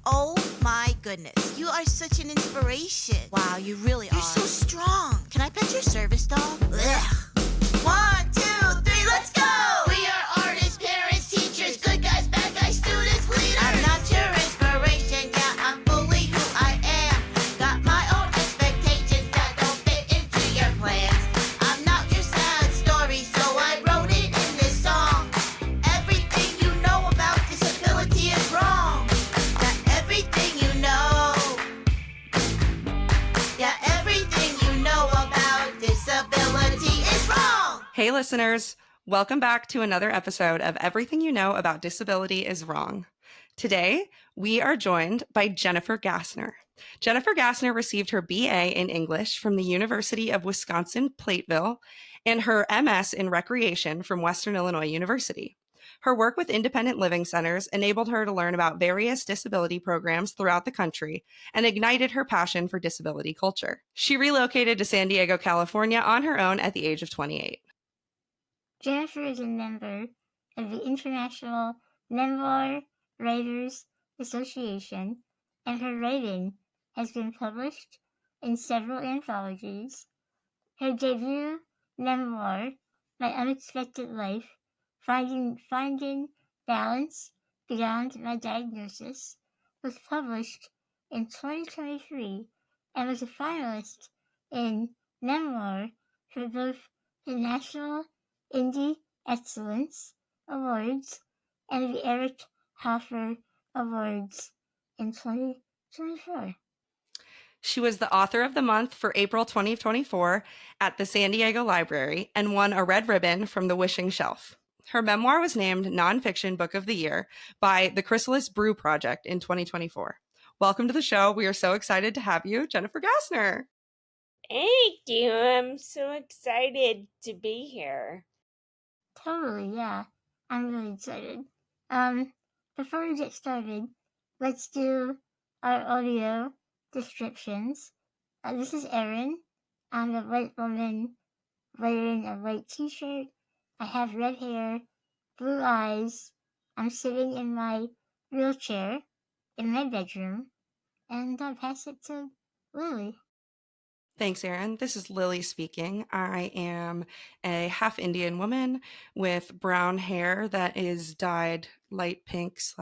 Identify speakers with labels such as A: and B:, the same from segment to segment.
A: Oh my goodness. You are such an inspiration. Wow, you really are. You're so strong. Can I pet your service dog? Ugh. 1, 2, 3, let's go! We are artists, parents, teachers, good guys, bad guys, students, leaders. I'm not your inspiration, yeah, I'm fully who I am. Got my own expectations that don't fit into your plans. I'm not your sad story, so I wrote it in this song. Everything you know about disability is wrong. Yeah, everything you know. Yeah, everything you know about disability is wrong.
B: Hey listeners, welcome back to another episode of Everything You Know About Disability is Wrong. Today, we are joined by Jennifer Gasner. Jennifer Gasner received her BA in English from the University of Wisconsin-Platteville and her MS in Recreation from Western Illinois University. Her work with independent living centers enabled her to learn about various disability programs throughout the country and ignited her passion for disability culture. She relocated to San Diego, California on her own at the age of 28.
C: Jennifer is a member of the International Memoir Writers Association, and her writing has been published in several anthologies. Her debut memoir, My Unexpected Life, Finding Balance Beyond My Diagnosis, was published in 2023 and was a finalist in Memoir for both the National Indie Excellence Awards and the Eric Hoffer Awards in 2024.
B: She was the author of the month for April 2024 at the San Diego Library and won a red ribbon from the Wishing Shelf. Her memoir was named Nonfiction Book of the Year by the Chrysalis Brew Project in 2024. Welcome to the show. We are so excited to have you, Jennifer Gasner.
D: Thank you. I'm so excited to be here.
C: Totally, yeah. I'm really excited. Before we get started, let's do our audio descriptions. This is Erin. I'm a white woman wearing a white t-shirt. I have red hair, blue eyes. I'm sitting in my wheelchair in my bedroom, and I'll pass it to Lily.
B: Thanks, Erin. This is Lily speaking. I am a half Indian woman with brown hair that is dyed light pink /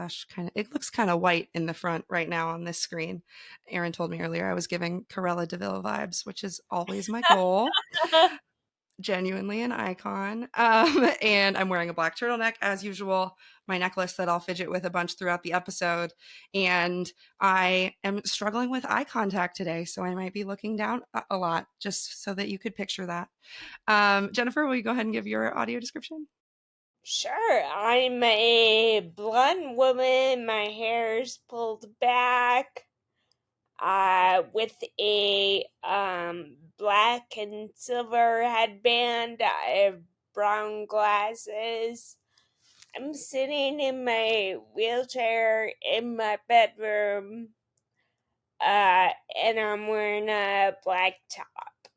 B: it looks kind of white in the front right now on this screen. Erin told me earlier I was giving Corella DeVille vibes, which is always my goal. Genuinely an icon. And I'm wearing a black turtleneck as usual, my necklace that I'll fidget with a bunch throughout the episode. And I am struggling with eye contact today, so I might be looking down a lot, just so that you could picture that. Jennifer, will you go ahead and give your audio description?
D: Sure. I'm a blonde woman. My hair's pulled back. With a black and silver headband. I have brown glasses. I'm sitting in my wheelchair in my bedroom, and I'm wearing a black top.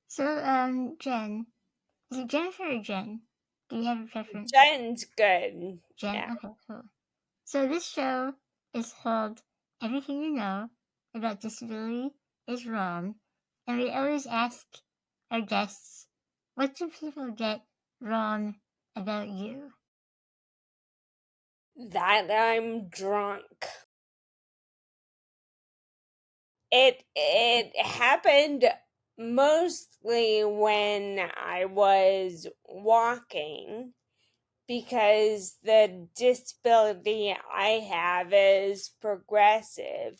C: So, Jen, is it Jennifer or Jen? Do you have a preference?
D: Jen's good.
C: Jen?
D: Yeah.
C: Okay, cool. So this show is called Everything You Know About Disability is Wrong, and we always ask our guests, what do people get wrong about you?
D: That I'm drunk. It happened mostly when I was walking, because the disability I have is progressive.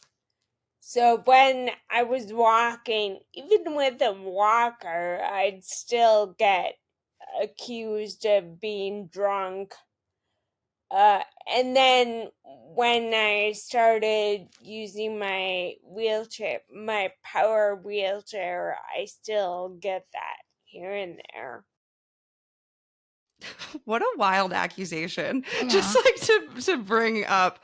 D: So when I was walking, even with a walker, I'd still get accused of being drunk. And then when I started using my wheelchair, my power wheelchair, I still get that here and there.
B: What a wild accusation.
C: Yeah.
B: Just like to bring up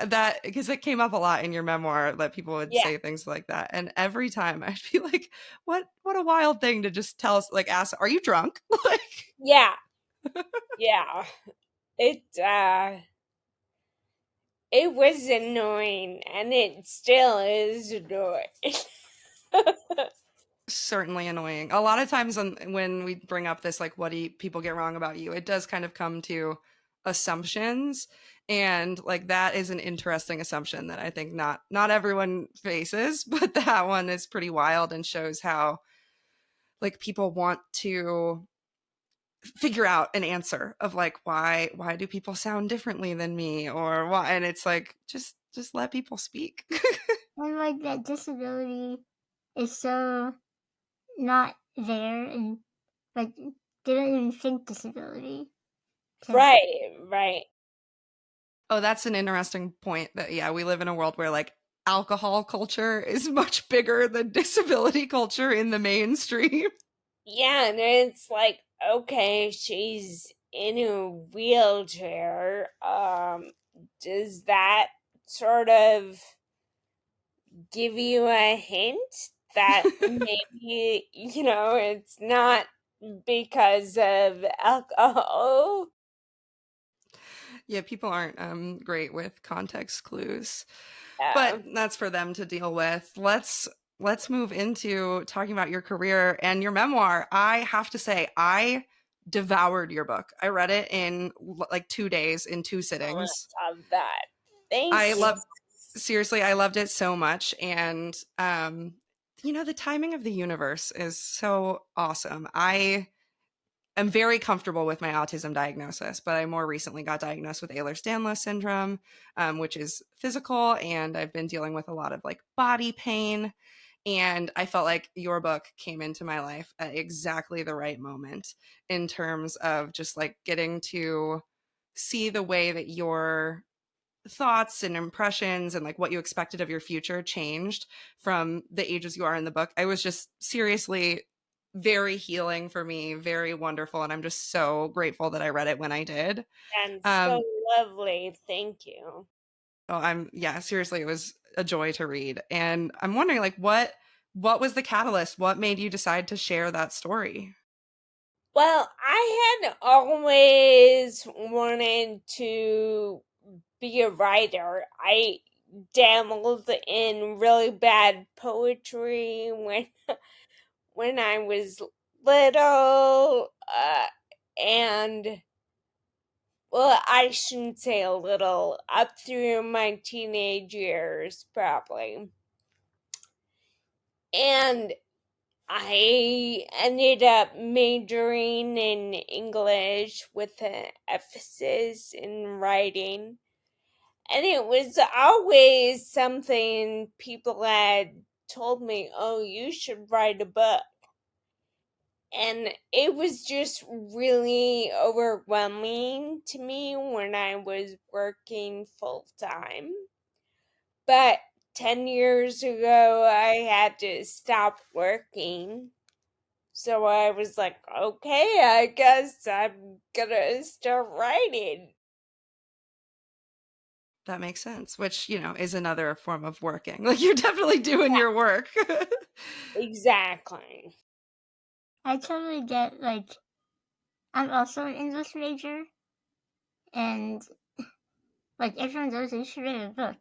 B: that, because it came up a lot in your memoir that people would say things like that. And every time I'd be like, what a wild thing to just tell us, like, ask, are you drunk? Like,
D: yeah. Yeah. It It was annoying, and it still is annoying.
B: Certainly annoying. A lot of times when we bring up this, like, what do people get wrong about you? It does kind of come to assumptions. And like that is an interesting assumption that I think not everyone faces, but that one is pretty wild and shows how like people want to figure out an answer of like why do people sound differently than me or why, and it's like just let people speak.
C: And like that disability is so not there, and like they don't even think disability.
D: Right.
B: Oh, that's an interesting point that yeah, we live in a world where like alcohol culture is much bigger than disability culture in the mainstream.
D: Yeah, and it's like, okay, she's in a wheelchair. Does that sort of give you a hint that maybe, it's not because of alcohol?
B: Yeah, people aren't great with context clues. But
D: Yeah.
B: that's for them to deal with. Let's move into talking about your career and your memoir. I have to say, I devoured your book. I read it in like 2 days in 2
D: Oh,
B: sittings.
D: I love that. Thank
B: I
D: you.
B: love seriously, I loved it so much. And the timing of the universe is so awesome. I'm very comfortable with my autism diagnosis, but I more recently got diagnosed with Ehlers-Danlos syndrome, which is physical, and I've been dealing with a lot of like body pain. And I felt like your book came into my life at exactly the right moment in terms of just like getting to see the way that your thoughts and impressions and like what you expected of your future changed from the ages you are in the book. I was just seriously very healing for me, very wonderful, and I'm just so grateful that I read it when I did.
D: And so
B: um
D: lovely. Thank you.
B: yeah, seriously, it was a joy to read, and I'm wondering like what was the catalyst? What made you decide to share that story?
D: Well, I had always wanted to be a writer. I dabbled in really bad poetry when I was little, and well, I shouldn't say a little, up through my teenage years, probably. And I ended up majoring in English with an emphasis in writing. And it was always something people had told me, oh, you should write a book. And it was just really overwhelming to me when I was working full time. But 10 years ago, I had to stop working. So I was like, okay, I guess I'm gonna start writing.
B: That makes sense, which is another form of working. Like you're definitely doing your work.
D: Exactly.
C: I totally get, like, I'm also an English major, and like everyone knows you should read a book.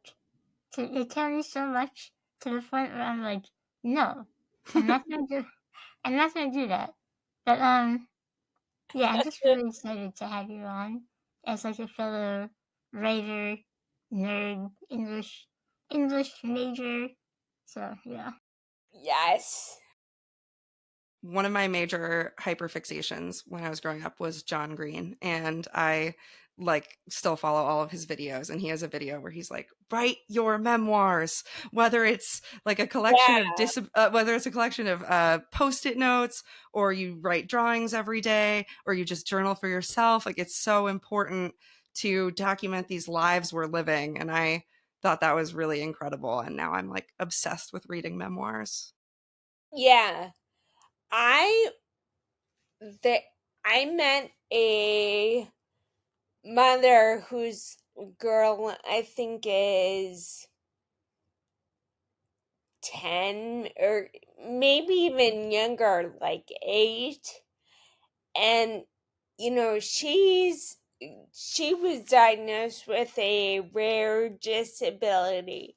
C: So they tell me so much to the point where I'm like, no, I'm not gonna do I'm not gonna do that. But yeah, I'm just really excited to have you on as like a fellow writer, nerd, English major. So yeah.
D: Yes.
B: One of my major hyperfixations when I was growing up was John Green, and I like still follow all of his videos, and he has a video where he's like, write your memoirs, whether it's like a collection of
D: Yeah.
B: whether it's a collection of post-it notes, or you write drawings every day, or you just journal for yourself. Like it's so important to document these lives we're living, and I thought that was really incredible, and now I'm like obsessed with reading memoirs.
D: Yeah. I that I met a mother whose girl I think is 10 or maybe even younger, like 8. And she's she was diagnosed with a rare disability,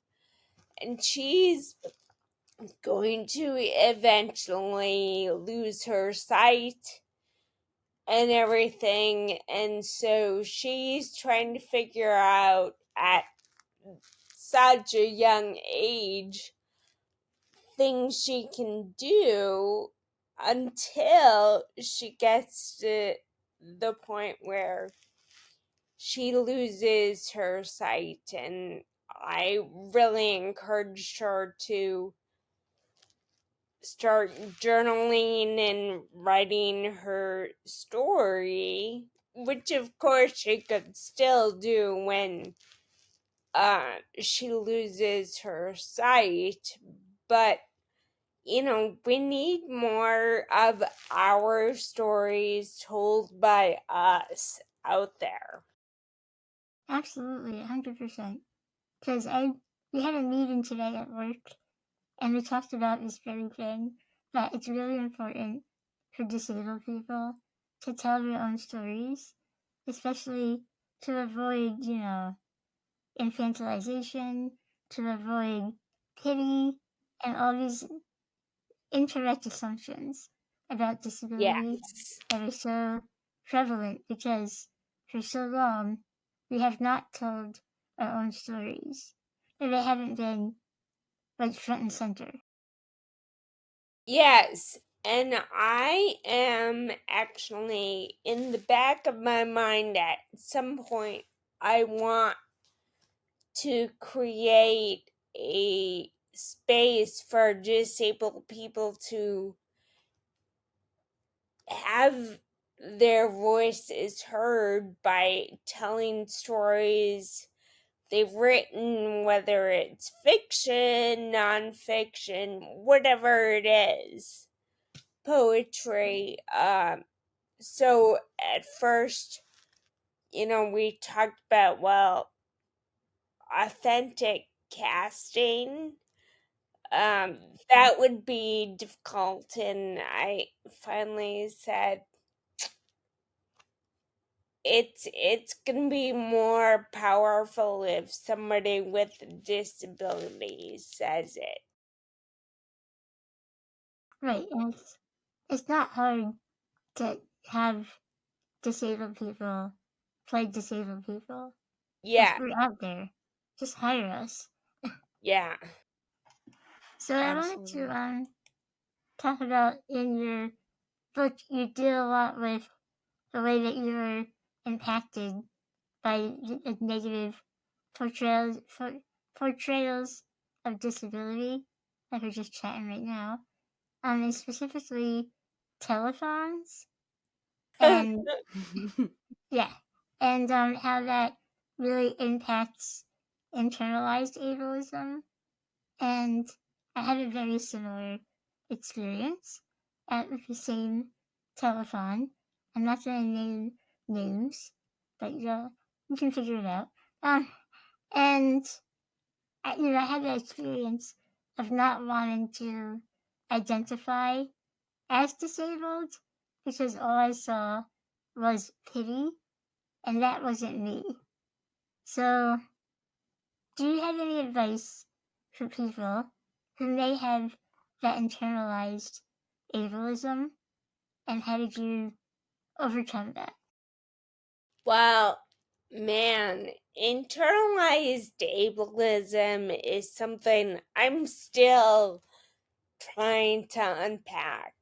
D: and she's going to eventually lose her sight and everything. And so she's trying to figure out at such a young age things she can do until she gets to the point where she loses her sight. And I really encouraged her to start journaling and writing her story, which of course she could still do when she loses her sight. But we need more of our stories told by us out there.
C: Absolutely, 100%. Because we had a meeting today at work, and we talked about this very thing, that it's really important for disabled people to tell their own stories, especially to avoid, infantilization, to avoid pity, and all these incorrect assumptions about disability
D: Yes.
C: that are so prevalent, because for so long we have not told our own stories, or they haven't been front and center.
D: Yes. And I am actually, in the back of my mind, at some point, I want to create a space for disabled people to have their voices heard by telling stories they've written, whether it's fiction, nonfiction, whatever it is, poetry. So at first, we talked about, well, authentic casting. That would be difficult, and I finally said it's gonna be more powerful if somebody with a disability says it.
C: Right, and it's not hard to have disabled people play disabled people. Because
D: Yeah,
C: we're out there. Just hire us.
D: yeah.
C: So I wanted
B: Absolutely.
C: to talk about, in your book, you deal a lot with the way that you were impacted by negative portrayals of disability, like we're just chatting right now, and specifically telethons, and yeah, and how that really impacts internalized ableism. And I had a very similar experience at the same telethon. I'm not going to name names, but you can figure it out. And I had the experience of not wanting to identify as disabled, because all I saw was pity, and that wasn't me. So, do you have any advice for people who may have that internalized ableism, and how did you overcome that?
D: Well, man, internalized ableism is something I'm still trying to unpack.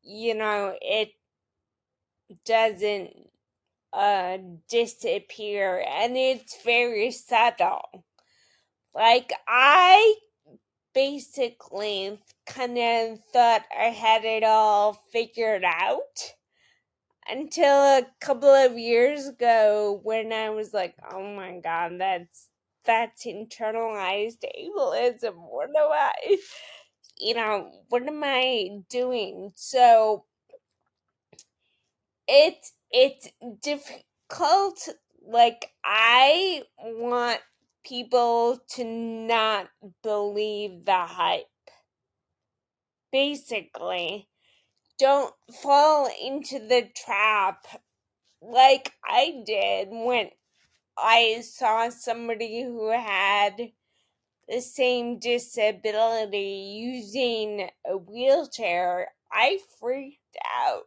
D: It doesn't disappear, and it's very subtle. Like, I basically kind of thought I had it all figured out until a couple of years ago, when I was like, oh my god, that's internalized ableism. What am I doing? So it's difficult. Like, I want people to not believe the hype. Basically, don't fall into the trap like I did when I saw somebody who had the same disability using a wheelchair. I freaked out.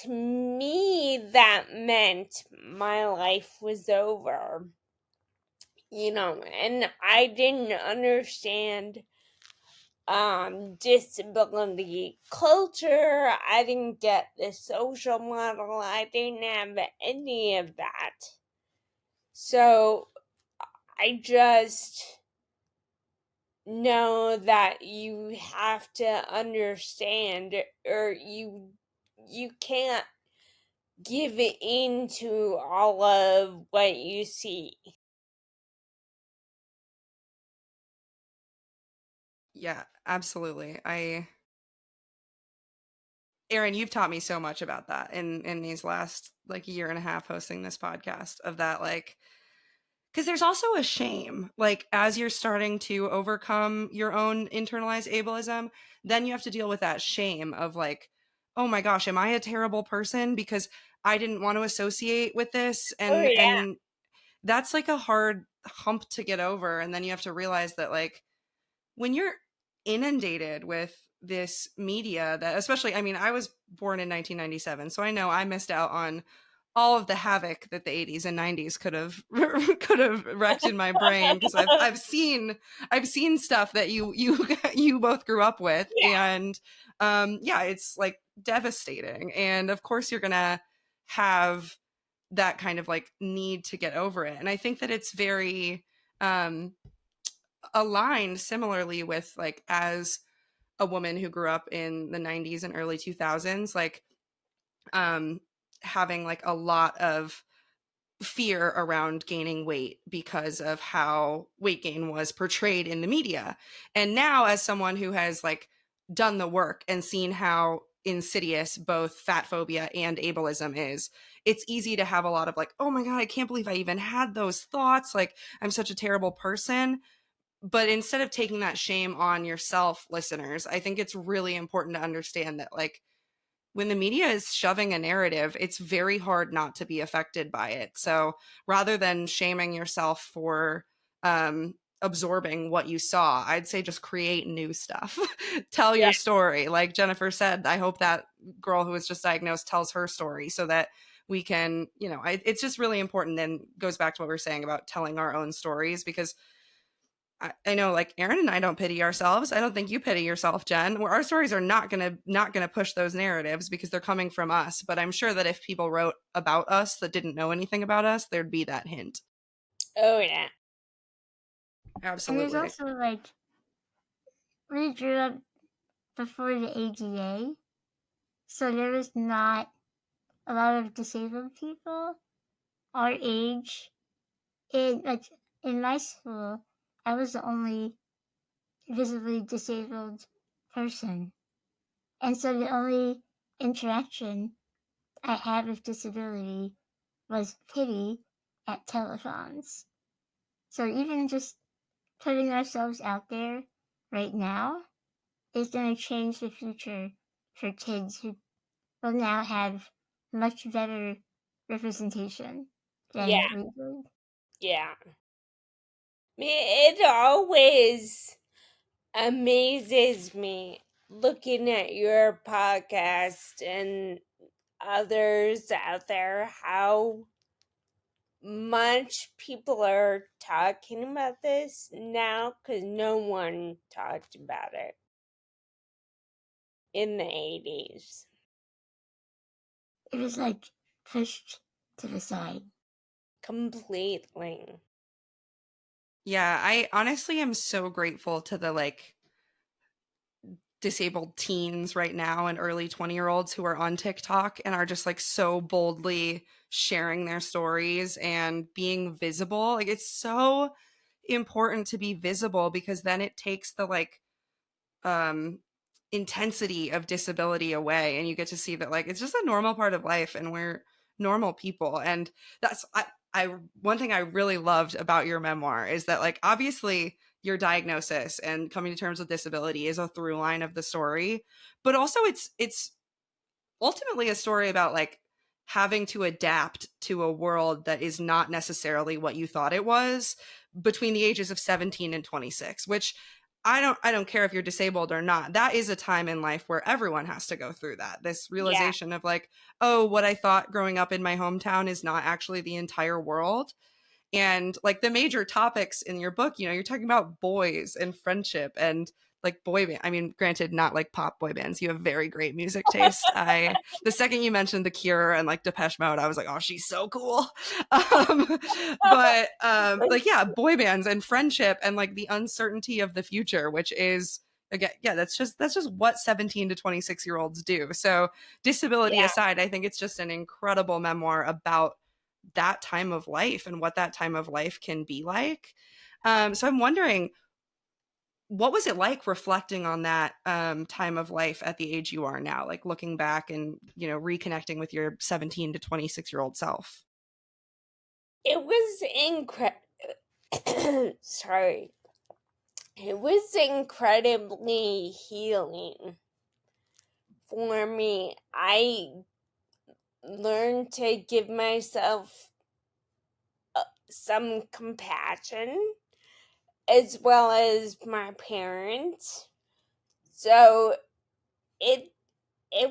D: To me, that meant my life was over, and I didn't understand disability culture. I didn't get the social model. I didn't have any of that. So I just know that you have to understand, or you can't give in to all of what you see.
B: Yeah, absolutely. Erin, you've taught me so much about that in these last like year and a half hosting this podcast, of that, like, because there's also a shame, like, as you're starting to overcome your own internalized ableism, then you have to deal with that shame of like, oh my gosh, am I a terrible person because I didn't want to associate with this?
D: Oh yeah.
B: And that's like a hard hump to get over. And then you have to realize that, like, when you're inundated with this media that, especially, I mean, I was born in 1997, so I know I missed out on all of the havoc that the 80s and 90s could have wrecked in my brain, because I've seen stuff that you both grew up with.
D: Yeah.
B: And yeah, it's like devastating. And of course you're gonna have that kind of like need to get over it. And I think that it's very aligned similarly with, like, as a woman who grew up in the 90s and early 2000s, like, having like a lot of fear around gaining weight because of how weight gain was portrayed in the media. And now, as someone who has like done the work and seen how insidious both fat phobia and ableism is, it's easy to have a lot of like, oh my God, I can't believe I even had those thoughts. Like, I'm such a terrible person. But instead of taking that shame on yourself, listeners, I think it's really important to understand that, like, when the media is shoving a narrative, it's very hard not to be affected by it. So rather than shaming yourself for absorbing what you saw, I'd say just create new stuff. Tell
D: Yeah.
B: your story. Like Jennifer said, I hope that girl who was just diagnosed tells her story so that we can, it's just really important. And goes back to what we were saying about telling our own stories, because I know, like, Erin and I don't pity ourselves. I don't think you pity yourself, Jen. Where our stories are not gonna push those narratives because they're coming from us. But I'm sure that if people wrote about us that didn't know anything about us, there'd be that hint.
D: Oh yeah.
B: Absolutely.
C: And there's also, like, we grew up before the ADA, so there was not a lot of disabled people our age. In my school, I was the only visibly disabled person. And so the only interaction I had with disability was pity at telethons. So even just putting ourselves out there right now is going to change the future for kids who will now have much better representation
D: Yeah.
C: than we did.
D: Yeah. It always amazes me looking at your podcast and others out there how much people are talking about this now, because no one talked about it in the 80s.
C: It was like pushed to the side.
D: Completely.
B: Yeah, I honestly am so grateful to the, like, disabled teens right now and early 20-year-olds who are on TikTok and are just like so boldly sharing their stories and being visible. Like, it's so important to be visible, because then it takes the like intensity of disability away, and you get to see that, like, it's just a normal part of life and we're normal people. And that's I one thing I really loved about your memoir is that, like, obviously your diagnosis and coming to terms with disability is a through line of the story, but also it's ultimately a story about, like, having to adapt to a world that is not necessarily what you thought it was between the ages of 17 and 26, which I don't care if you're disabled or not. That is a time in life where everyone has to go through that. This realization of like, oh, what I thought growing up in my hometown is not actually the entire world. And like the major topics in your book, you know, you're talking about boys and friendship and like boy band. I mean, granted, not like pop boy bands. You have very great music taste. The second you mentioned The Cure and like Depeche Mode, I was like, oh, she's so cool. But like, yeah, boy bands and friendship and like the uncertainty of the future, which is again, yeah, that's just what 17 to 26-year-olds do. So disability aside, I think it's just an incredible memoir about that time of life and what that time of life can be like. So I'm wondering, what was it like reflecting on that time of life at the age you are now, like looking back and, you know, reconnecting with your 17 to 26-year-old self?
D: It was incredible. Sorry. It was incredibly healing for me. I learned to give myself some compassion as well as my parents. So it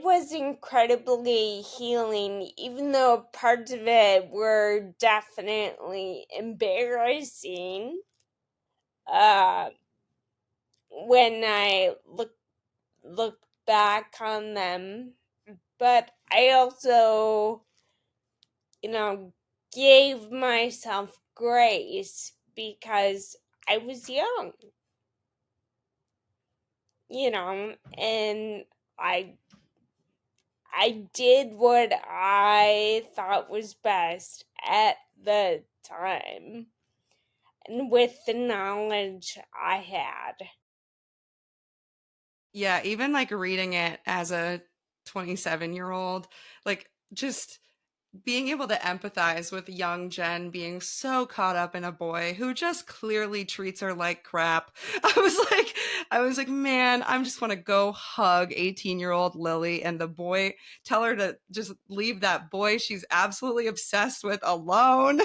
D: was incredibly healing, even though parts of it were definitely embarrassing. When I look back on them, but I also, you know, gave myself grace because I was young, you know, and I did what I thought was best at the time and with the knowledge I had.
B: Yeah, even like reading it as a 27-year-old, like just being able to empathize with young Jen being so caught up in a boy who just clearly treats her like crap. I was like, man, I just want to go hug 18-year-old Lily and the boy, tell her to just leave that boy she's absolutely obsessed with alone.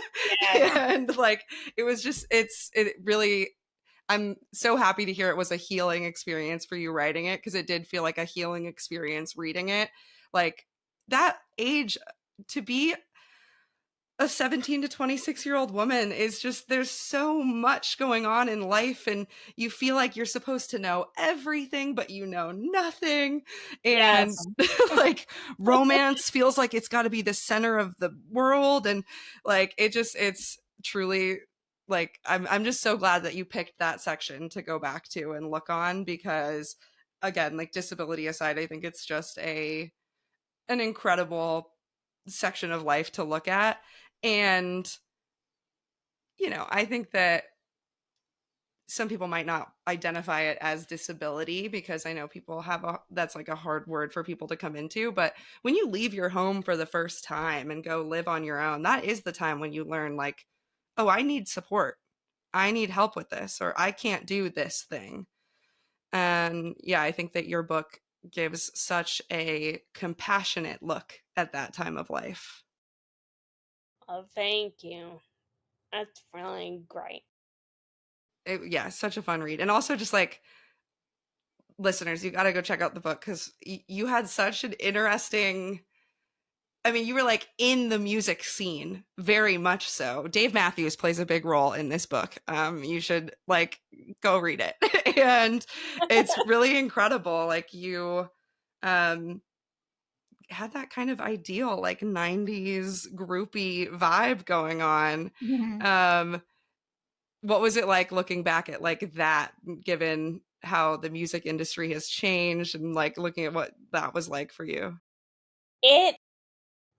D: Yeah.
B: And like, it was just, it really, I'm so happy to hear it was a healing experience for you writing it, because it did feel like a healing experience reading it. Like that age, to be a 17 to 26-year-old woman is just, there's so much going on in life and you feel like you're supposed to know everything but you know nothing, and
D: Yes.
B: like romance feels like it's got to be the center of the world, and like it's truly like I'm just so glad that you picked that section to go back to and look on, because again, like disability aside, I think it's just an incredible section of life to look at. And, you know, I think that some people might not identify it as disability, because I know people have that's like a hard word for people to come into. But when you leave your home for the first time and go live on your own, that is the time when you learn like, oh, I need support. I need help with this, or I can't do this thing. And yeah, I think that your book gives such a compassionate look at that time of life.
D: Oh, thank you. That's really great.
B: Yeah, such a fun read. And also just like, listeners, you got to go check out the book, because you had such an interesting, I mean, you were like in the music scene, very much so. Dave Matthews plays a big role in this book. You should like go read it. And it's really incredible. Like you had that kind of ideal like 90s groupie vibe going on. What was it like looking back at like that, given how the music industry has changed, and like looking at what that was like for you?
D: It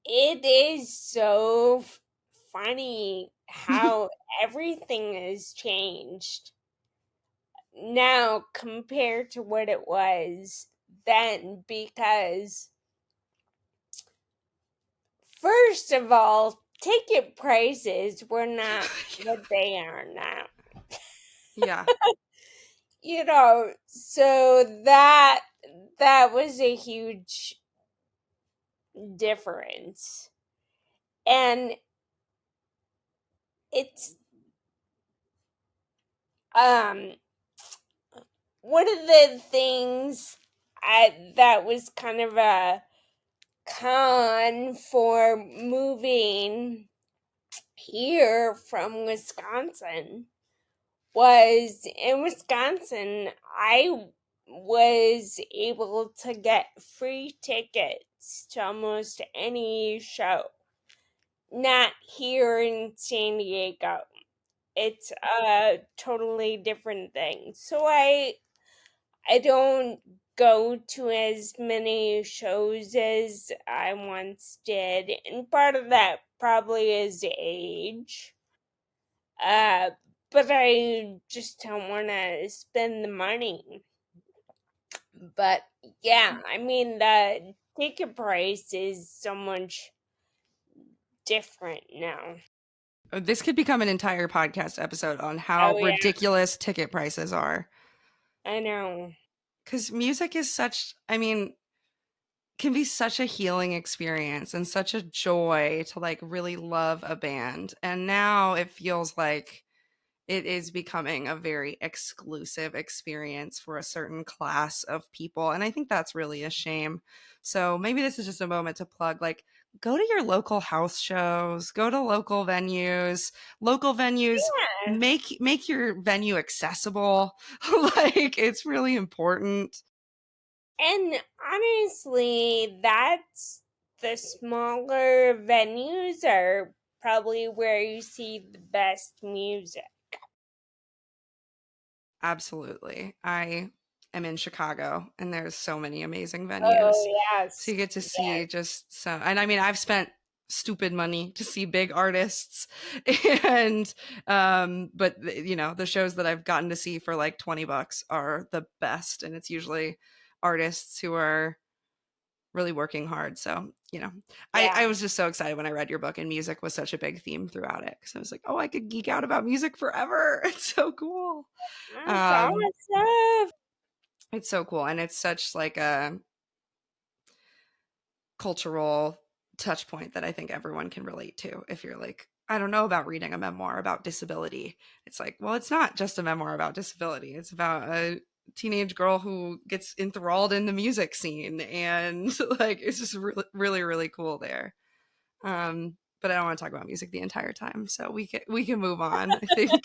D: is so funny how everything has changed now compared to what it was then, because first of all, ticket prices were not what they are now.
B: Yeah.
D: You know, so that was a huge difference. And it's one of the things that was kind of a con for moving here from Wisconsin was in Wisconsin, I was able to get free tickets to almost any show. Not here in San Diego. It's a totally different thing. So I don't go to as many shows as I once did, and part of that probably is age. Uh, but I just don't want to spend the money. But yeah, I mean, the ticket price is so much different now.
B: This could become an entire podcast episode on how
D: Oh, yeah,
B: ridiculous ticket prices are.
D: I know.
B: Because music is such, I mean, can be such a healing experience and such a joy to like really love a band. And now it feels like it is becoming a very exclusive experience for a certain class of people. And I think that's really a shame. So maybe this is just a moment to plug, like, go to your local house shows, go to local venues. Local venues,
D: Yeah.
B: make your venue accessible. Like, it's really important.
D: And honestly, that's the smaller venues are probably where you see the best music.
B: Absolutely. I am in Chicago and there's so many amazing venues.
D: Oh,
B: So
D: yes.
B: you get to see
D: Yes.
B: just so, and I mean, I've spent stupid money to see big artists and but you know, the shows that I've gotten to see for like $20 are the best, and it's usually artists who are really working hard. So, you know, I
D: Yeah.
B: was just so excited when I read your book, and music was such a big theme throughout it, because I was like, oh, I could geek out about music forever. It's so cool.
D: That's awesome.
B: It's so cool, and it's such like a cultural touch point that I think everyone can relate to. If you're like, I don't know about reading a memoir about disability, it's like, well, it's not just a memoir about disability. It's about a teenage girl who gets enthralled in the music scene, and like it's just really, really, really cool there. But I don't want to talk about music the entire time, so we can move on. I think.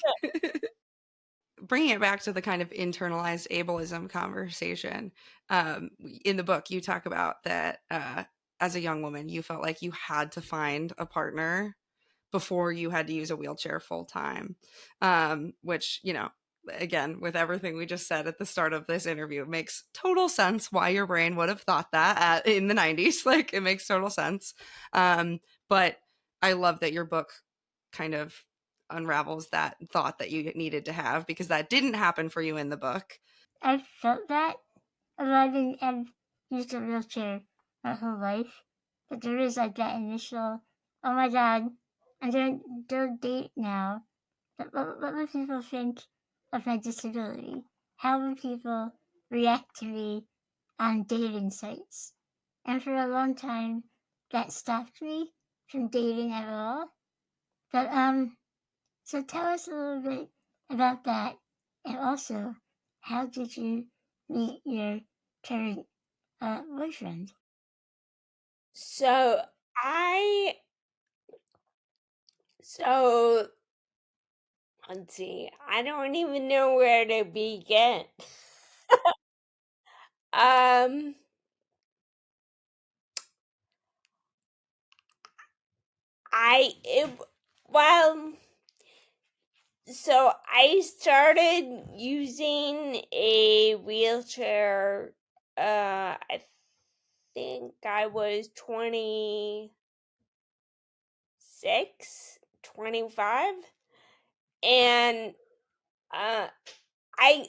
B: Bringing it back to the kind of internalized ableism conversation, in the book you talk about that as a young woman you felt like you had to find a partner before you had to use a wheelchair full time, which, you know, again, with everything we just said at the start of this interview, it makes total sense why your brain would have thought that in the 90s. Like, it makes total sense. But I love that your book kind of unravels that thought that you needed to have, because that didn't happen for you in the book.
C: I felt that, although I've used a wheelchair my whole life. But there is like that initial, oh my god, I'm doing third date now. But what will people think of my disability? How will people react to me on dating sites? And for a long time, that stopped me from dating at all. But so tell us a little bit about that, and also, how did you meet your current boyfriend?
D: So I so let's see. I don't even know where to begin. um I it, well, so I started using a wheelchair, I think I was 26, 25, and uh I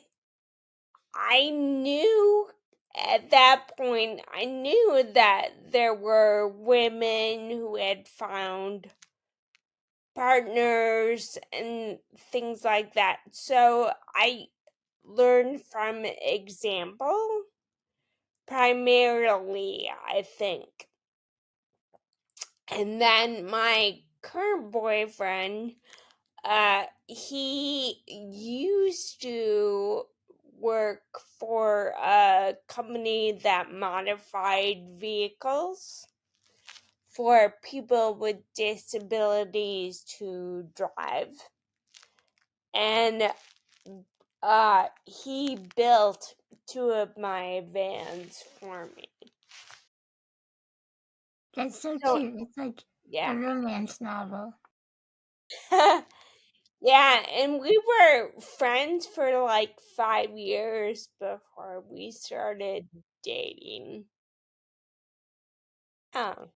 D: I knew at that point, I knew that there were women who had found partners and things like that. So I learned from example primarily, I think. And then my current boyfriend, he used to work for a company that modified vehicles for people with disabilities to drive. And he built 2 of my vans for me.
C: That's so
D: So,
C: cute. It's like a
D: yeah.
C: romance novel.
D: Yeah, and we were friends for like 5 years before we started dating. Oh,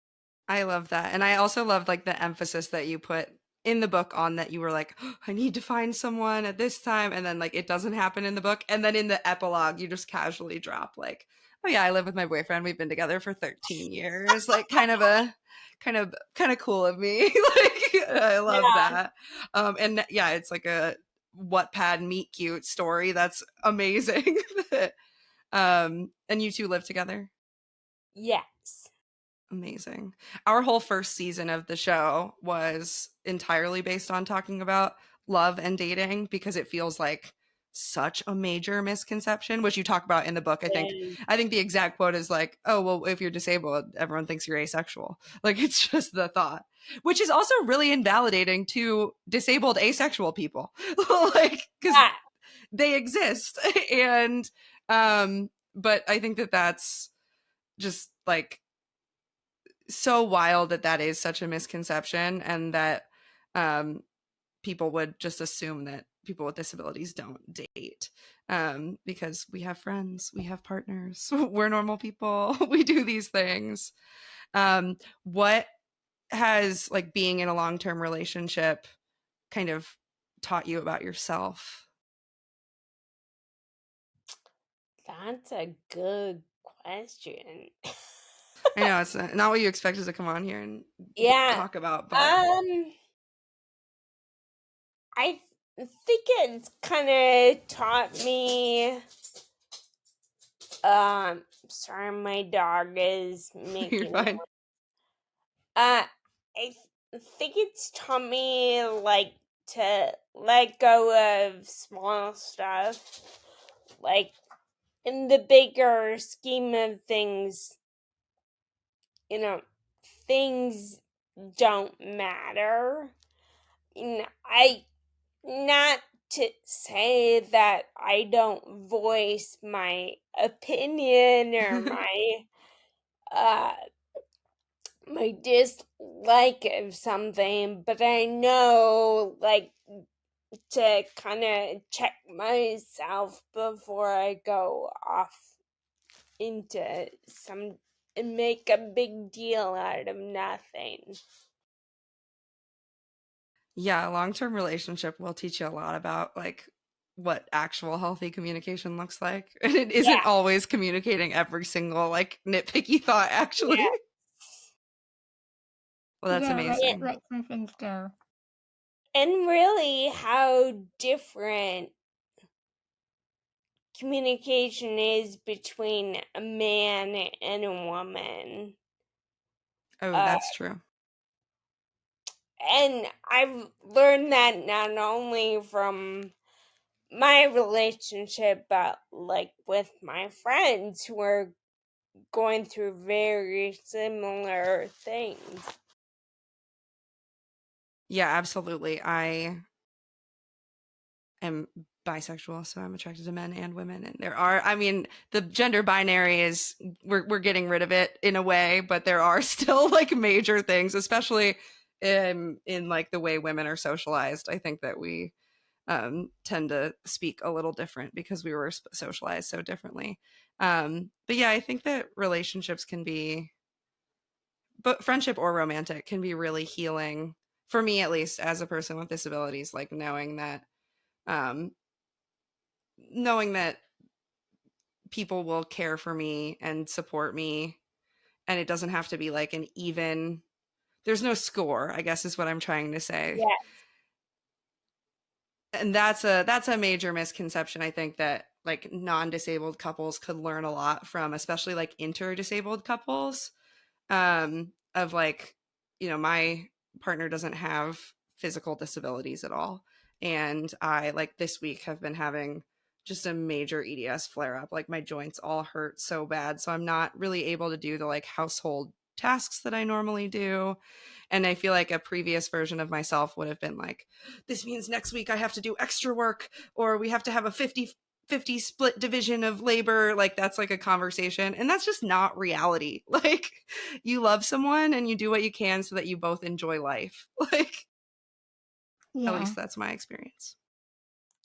B: I love that. And I also love like the emphasis that you put in the book on that you were like, "Oh, I need to find someone at this time." And then like it doesn't happen in the book. And then in the epilogue, you just casually drop like, "Oh yeah, I live with my boyfriend. We've been together for 13 years." Like kind of cool of me. Like I love
D: yeah,
B: that. And yeah, it's like a Wattpad meet cute story. That's amazing. And you two live together?
D: yes.
B: Amazing. Our whole first season of the show was entirely based on talking about love and dating because it feels like such a major misconception, which you talk about in the book.
D: And
B: I think the exact quote is like, "Oh, well, if you're disabled, everyone thinks you're asexual." Like it's just the thought, which is also really invalidating to disabled asexual people. Like cuz
D: yeah,
B: they exist. And but I think that that's just like so wild that that is such a misconception and that um, people would just assume that people with disabilities don't date because we have friends, we have partners, we're normal people, we do these things. What has like being in a long-term relationship kind of taught you about yourself?
D: that's a good question.
B: I know it's not what you expected to come on here and
D: Yeah.
B: talk about, but
D: Um, I think it's kind of taught me. Sorry, my dog is
B: you're
D: making.
B: fine.
D: I think it's taught me like to let go of small stuff, like in the bigger scheme of things, you know, things don't matter. I not to say that I don't voice my opinion or uh my dislike of something, but I know like to kind of check myself before I go off into some and make a big deal out of nothing.
B: Yeah, a long-term relationship will teach you a lot about like what actual healthy communication looks like. And it isn't
D: Yeah,
B: always communicating every single like nitpicky thought actually.
D: yeah.
B: Well, that's
C: Yeah,
B: amazing.
C: let some things go.
D: And really how different communication is between a man and a woman.
B: Oh,
D: Uh,
B: that's true.
D: and I've learned that not only from my relationship, but like with my friends who are going through very similar things.
B: Yeah, absolutely. I am bisexual, so I'm attracted to men and women. And there are, I mean, the gender binary is we're getting rid of it in a way, but there are still like major things, especially in like the way women are socialized. I think that we tend to speak a little different because we were socialized so differently. But yeah, I think that relationships can be, but friendship or romantic can be really healing for me, at least as a person with disabilities, like um, knowing that people will care for me and support me and it doesn't have to be like an even there's no score, I guess is what I'm trying to say.
D: Yeah,
B: And that's a major misconception I think that like non-disabled couples could learn a lot from, especially like interdisabled couples, of like my partner doesn't have physical disabilities at all. And I, like, this week have been having just a major EDS flare up. Like, my joints all hurt so bad. So I'm not really able to do the like household tasks that I normally do. And I feel like a previous version of myself would have been like, this means next week I have to do extra work, or we have to have a 50-50 split division of labor. Like, that's like a conversation. And that's just not reality. Like, you love someone and you do what you can so that you both enjoy life. Like,
C: Yeah.
B: at least that's my experience.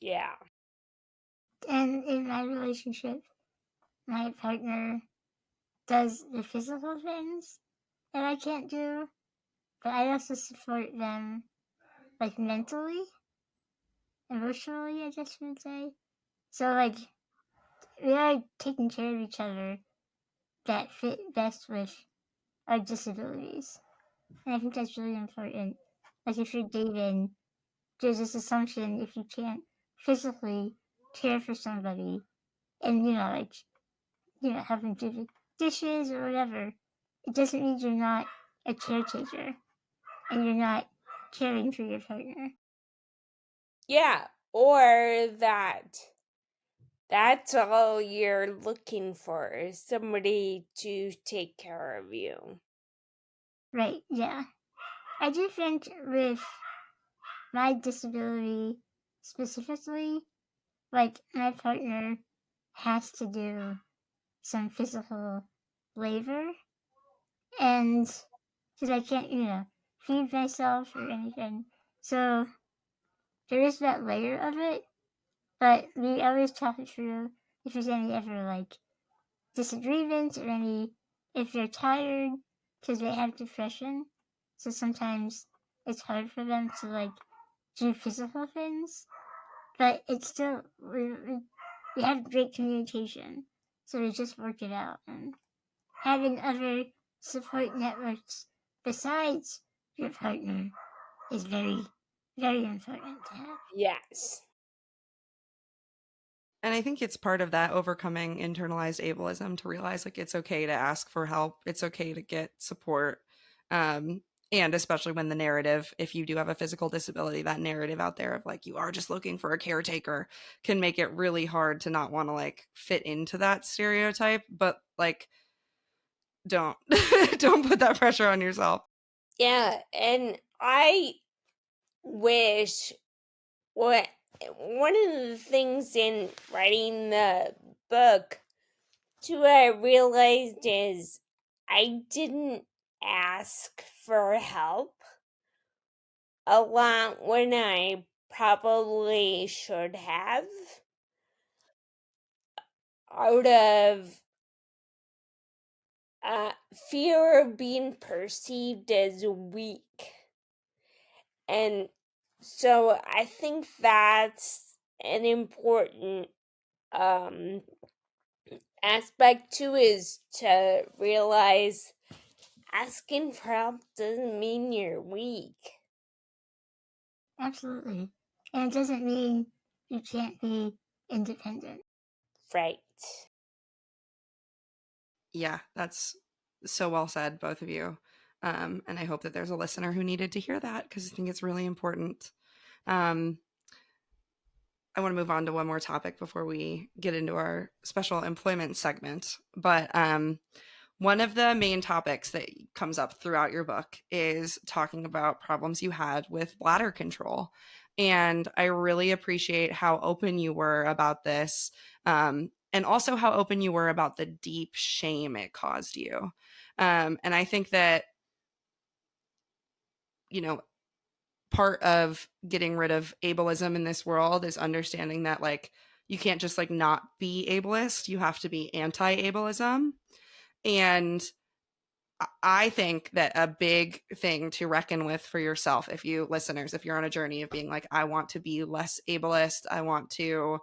D: Yeah.
C: And in my relationship, my partner does the physical things that I can't do, but I also support them, like, mentally, emotionally, I guess you would say. So, like, we are taking care of each other that fit best with our disabilities. And I think that's really important. Like, if you're dating, there's this assumption if you can't physically care for somebody and, having to do dishes or whatever, it doesn't mean you're not a caretaker and you're not caring for your partner.
D: Yeah, or that's all you're looking for, is somebody to take care of you.
C: Right, yeah. I do think with my disability specifically, like, my partner has to do some physical labor, and because I can't, feed myself or anything. So there is that layer of it, but we always talk it through if there's any ever, like, disagreements or if they're tired because they have depression. So sometimes it's hard for them to, like, do physical things, but it's still, we have great communication. So we just work it out, and having other support networks besides your partner is very, very important to have.
D: Yes.
B: And I think it's part of that overcoming internalized ableism to realize, like, it's okay to ask for help. It's okay to get support. And especially when the narrative, if you do have a physical disability, that narrative out there of like, you are just looking for a caretaker, can make it really hard to not want to like fit into that stereotype. But like, don't don't put that pressure on yourself.
D: Yeah, and I wish one of the things in writing the book too, I realized is I didn't ask for help a lot when I probably should have, out of fear of being perceived as weak. And so I think that's an important aspect too, is to realize asking for help doesn't mean you're weak.
C: Absolutely. And it doesn't mean you can't be independent.
D: Right.
B: Yeah, that's so well said, both of you. And I hope that there's a listener who needed to hear that, because I think it's really important. I want to move on to one more topic before we get into our special employment segment. But one of the main topics that comes up throughout your book is talking about problems you had with bladder control. And I really appreciate how open you were about this, and also how open you were about the deep shame it caused you. And I think that, part of getting rid of ableism in this world is understanding that, like, you can't just like not be ableist, you have to be anti-ableism. And I think that a big thing to reckon with for yourself, if you listeners, if you're on a journey of being like, I want to be less ableist, I want to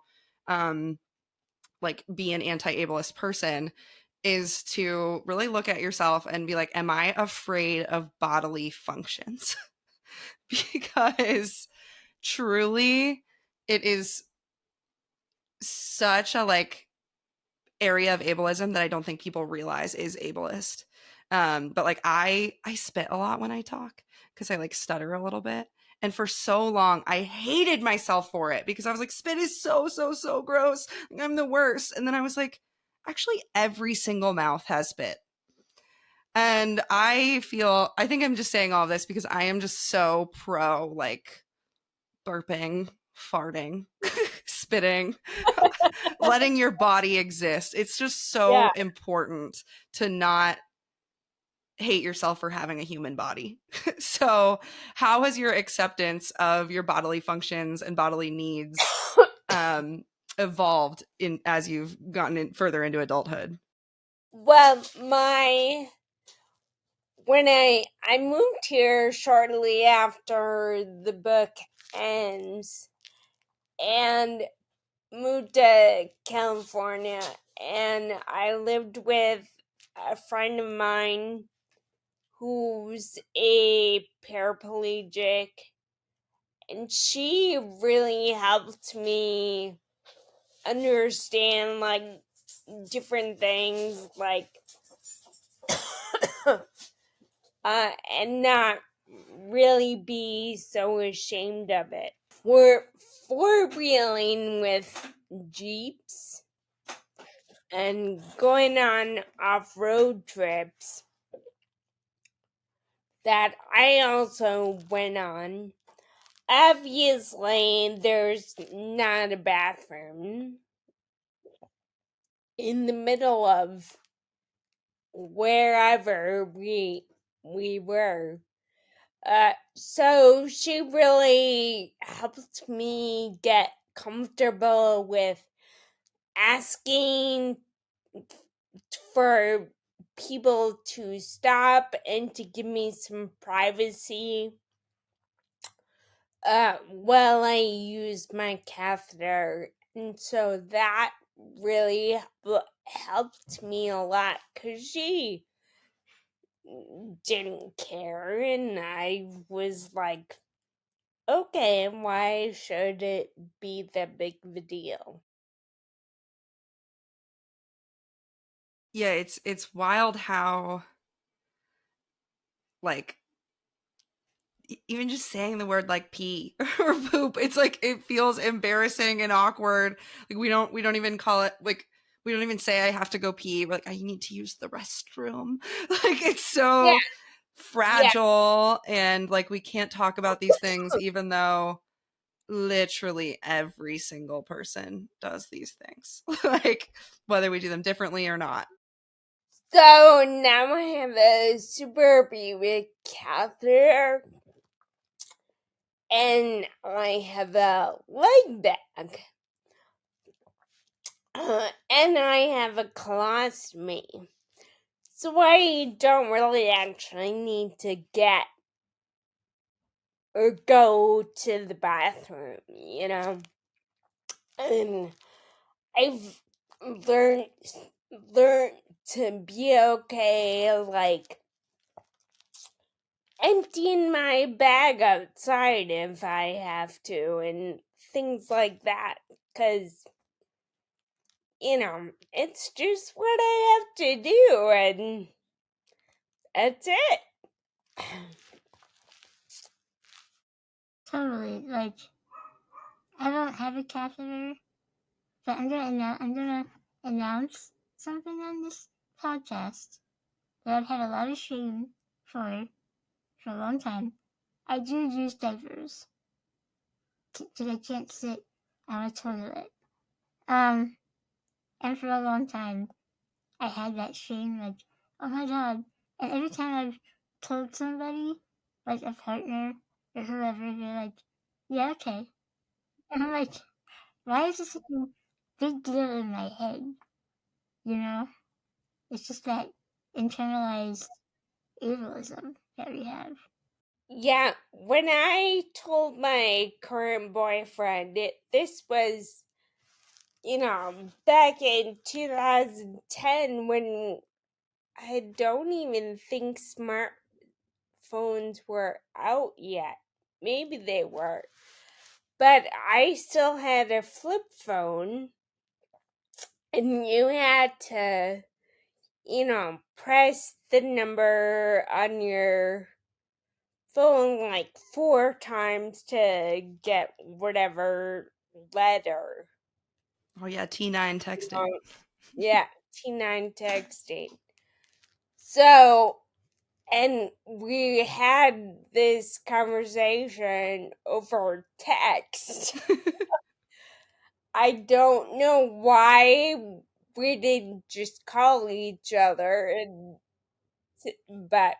B: like be an anti-ableist person, is to really look at yourself and be like, am I afraid of bodily functions? Because truly it is such a like area of ableism that I don't think people realize is ableist. But like I spit a lot when I talk because I like stutter a little bit. And for so long, I hated myself for it because I was like, spit is so gross. I'm the worst. And then I was like, actually, every single mouth has spit. And I think I'm just saying all this because I am just so pro like burping, farting, spitting, letting your body exist. It's just so important to not hate yourself for having a human body. So, how has your acceptance of your bodily functions and bodily needs evolved as you've gotten further into adulthood?
D: Well, when I moved here shortly after the book ends and moved to California, and I lived with a friend of mine who's a paraplegic, and she really helped me understand like different things, like and not really be so ashamed of it. We're four-wheeling with Jeeps and going on off-road trips that I also went on. Obviously, there's not a bathroom in the middle of wherever we were. So she really helped me get comfortable with asking for people to stop and to give me some privacy while I used my catheter. And so that really helped me a lot because she didn't care, and I was like, okay, why should it be that big of a deal?
B: Yeah, it's wild how like even just saying the word like pee or poop, it's like it feels embarrassing and awkward. Like we don't even call it like we don't even say I have to go pee. We're like I need to use the restroom. Like it's so fragile and like we can't talk about these things even though literally every single person does these things. Like whether we do them differently or not.
D: So now I have a super pubic catheter, and I have a leg bag, and I have a colostomy. So I don't really actually need to get or go to the bathroom, you know? And I've learned to be okay, like emptying my bag outside if I have to, and things like that, because it's just what I have to do, and that's it.
C: Totally. Like, I don't have a catheter, but I'm gonna announce something on this podcast that I've had a lot of shame for a long time. I do use diapers because I can't sit on a toilet. And for a long time, I had that shame, like, oh my god. And every time I've told somebody, like a partner or whoever, they're like, yeah, okay. And I'm like, why is this such a big deal in my head? You know? It's just that internalized ableism that we have.
D: Yeah, when I told my current boyfriend, this was, back in 2010 when I don't even think smartphones were out yet. Maybe they were. But I still had a flip phone, and you had to press the number on your phone like 4 times to get whatever letter.
B: Oh yeah, T9 texting.
D: Yeah, T9 texting. So, and we had this conversation over text. I don't know why we didn't just call each other, but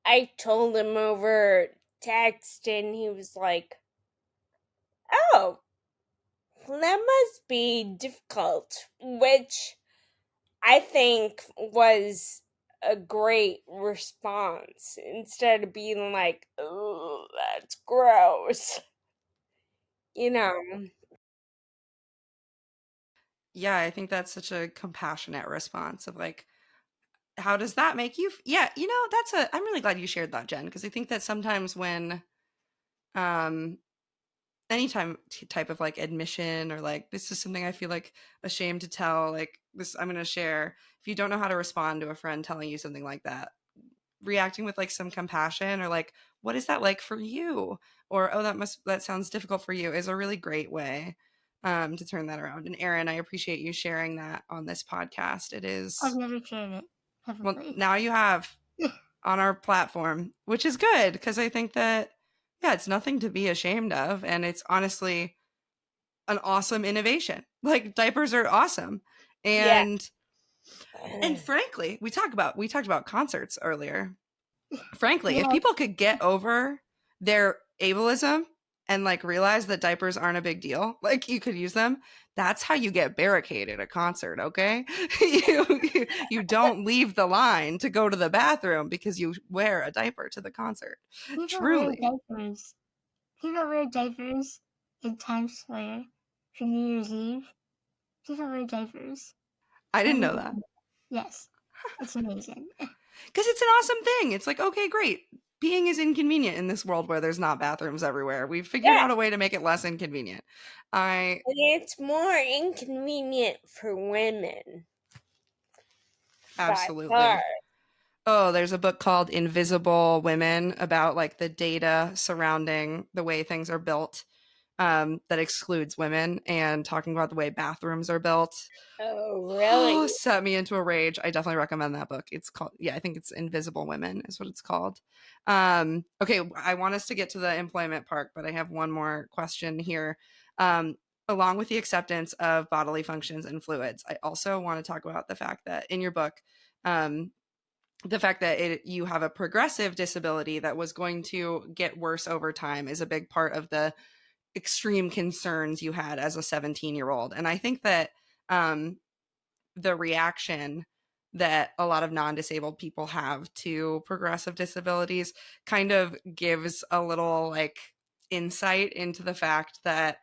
D: I told him over text, and he was like, "Oh, that must be difficult," which I think was a great response instead of being like, "Oh, that's gross." You know.
B: Yeah, I think that's such a compassionate response of like, how does that make you? Yeah, I'm really glad you shared that, Jen, because I think that sometimes when, um, type of like admission or like, this is something I feel like ashamed to tell, like this, I'm going to share. If you don't know how to respond to a friend telling you something like that, reacting with like some compassion or like, what is that like for you? Or, oh, that sounds difficult for you is a really great way to turn that around. And Erin, I appreciate you sharing that on this podcast. It
C: I've
B: is,
C: never shared it
B: well,
C: publicly.
B: now you have on our platform, which is good because I think that, yeah, it's nothing to be ashamed of. And it's honestly an awesome innovation. Like diapers are awesome.
D: Yeah.
B: And frankly, we talked about concerts earlier. Frankly, if
C: Yeah,
B: people could get over their ableism and like realize that diapers aren't a big deal, like you could use them, that's how you get barricaded at a concert, okay? you don't leave the line to go to the bathroom because you wear a diaper to the concert.
C: people wear
B: Truly.
C: diapers. People wear diapers in Times Square for New Year's Eve. People wear diapers.
B: I didn't
C: And
B: know that.
C: yes, it's amazing.
B: Because it's an awesome thing. It's like, okay, great. Being is inconvenient in this world where there's not bathrooms everywhere. We've figured
D: Yeah.
B: out a way to make it less inconvenient.
D: And it's more inconvenient for women. By far.
B: Absolutely. Oh, there's a book called Invisible Women about like the data surrounding the way things are built, that excludes women, and talking about the way bathrooms are built.
D: Oh,
B: Oh,
D: really?
B: set me into a rage. I definitely recommend that book. It's called, yeah, I think it's Invisible Women is what it's called. Okay, I want us to get to the employment part, but I have one more question here. Along with the acceptance of bodily functions and fluids, I also want to talk about the fact that in your book, the fact that you have a progressive disability that was going to get worse over time is a big part of the extreme concerns you had as a 17-year-old. And I think that the reaction that a lot of non-disabled people have to progressive disabilities kind of gives a little like insight into the fact that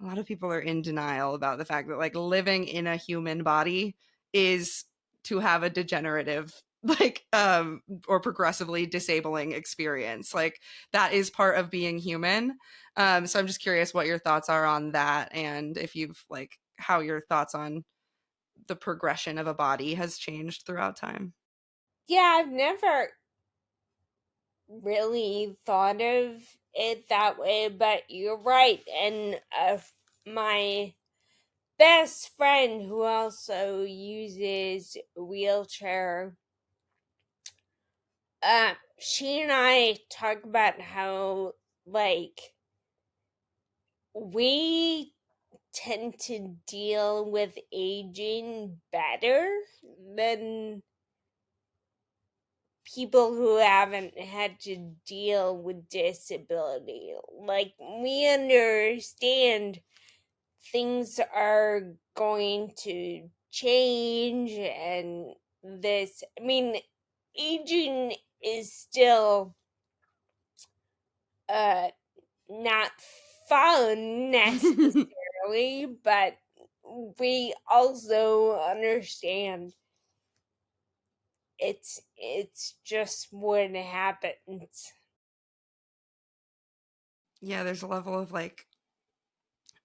B: a lot of people are in denial about the fact that like living in a human body is to have a degenerative like or progressively disabling experience. Like that is part of being human. So I'm just curious what your thoughts are on that, and if you've like how your thoughts on the progression of a body has changed throughout time.
D: Yeah, I've never really thought of it that way, but you're right. And my best friend, who also uses a wheelchair, she and I talk about how, like, we tend to deal with aging better than people who haven't had to deal with disability. Like, we understand things are going to change, and this, I mean, aging is still uh not fun necessarily, but we also understand it's just what happens.
B: Yeah, there's a level of like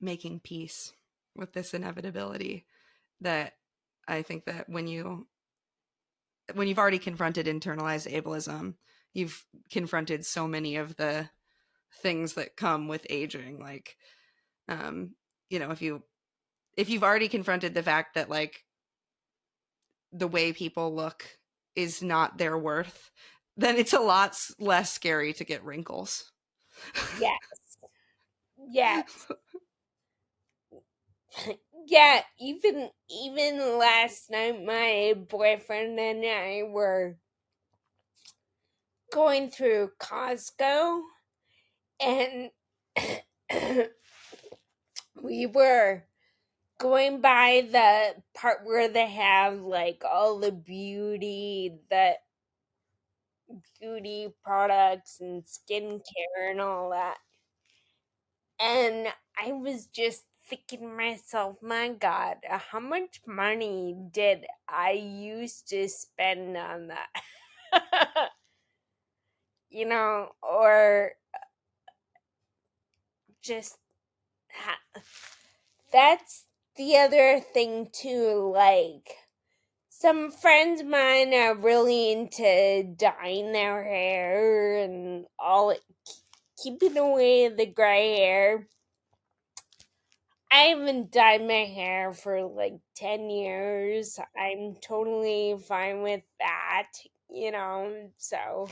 B: making peace with this inevitability that I think that when you've already confronted internalized ableism, you've confronted so many of the things that come with aging. Like, if you've already confronted the fact that like the way people look is not their worth, then it's a lot less scary to get wrinkles.
D: Yes. Yes. Yeah, even last night my boyfriend and I were going through Costco and we were going by the part where they have like all the beauty products and skincare and all that. And I was just thinking to myself, my God, how much money did I used to spend on that? Or just that's the other thing too. Like, some friends of mine are really into dyeing their hair and keeping away the gray hair. I haven't dyed my hair for like 10 years. I'm totally fine with that, so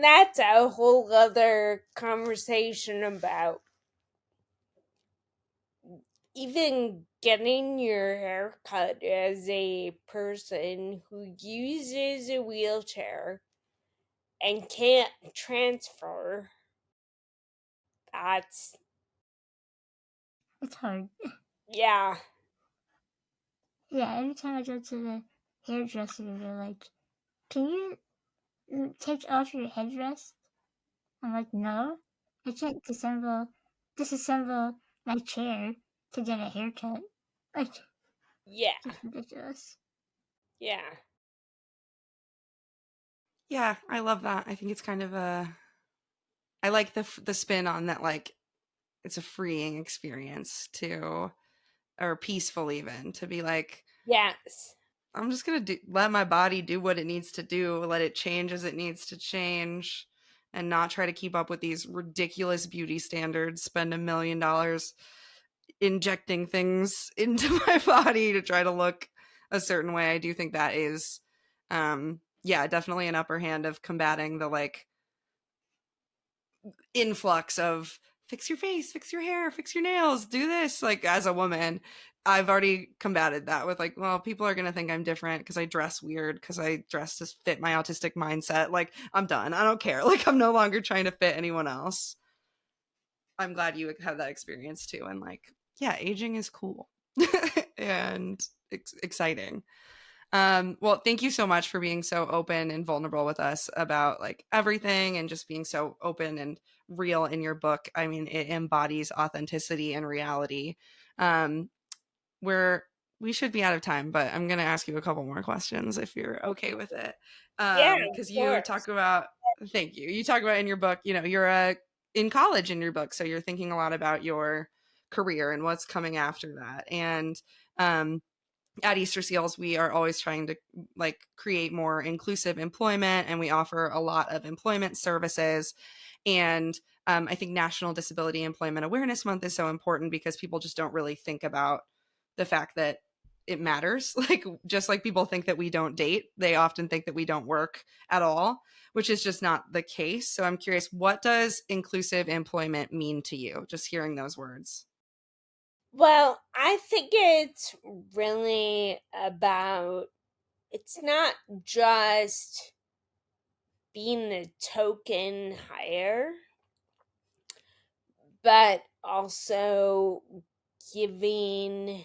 D: that's a whole other conversation about even getting your hair cut as a person who uses a wheelchair and can't transfer. That's,
C: It's hard.
D: yeah.
C: Yeah, every time I go to the hairdresser, they're like, "Can you take off your headdress?" I'm like, "No, I can't disassemble my chair to get a haircut." Like,
D: Yeah.
C: just ridiculous.
D: Yeah.
B: Yeah, I love that. I think it's kind of I like the spin on that, like it's a freeing experience or peaceful even, to be like,
D: Yes.
B: I'm just going to let my body do what it needs to do, let it change as it needs to change, and not try to keep up with these ridiculous beauty standards, spend $1 million injecting things into my body to try to look a certain way. I do think that is, definitely an upper hand of combating the like influx of fix your face, fix your hair, fix your nails, do this. Like, as a woman, I've already combated that with like, well, people are going to think I'm different because I dress weird, because I dress to fit my autistic mindset. Like, I'm done. I don't care. Like, I'm no longer trying to fit anyone else. I'm glad you had that experience too. And like, yeah, aging is cool and exciting. Well, thank you so much for being so open and vulnerable with us about like everything, and just being so open and real in your book. I mean, it embodies authenticity and reality. Where we should be out of time, but I'm going to ask you a couple more questions if you're okay with it.
D: Yeah,
B: Because
D: of
B: you
D: course.
B: talk about, thank you. You talk about in your book, you're in college in your book, so you're thinking a lot about your career and what's coming after that. And at Easter Seals, we are always trying to like create more inclusive employment, and we offer a lot of employment services. And I think National Disability Employment Awareness Month is so important because people just don't really think about the fact that it matters. Like, just like people think that we don't date, they often think that we don't work at all, which is just not the case. So I'm curious, what does inclusive employment mean to you, just hearing those words?
D: Well, I think it's really about, it's not just being a token hire, but also giving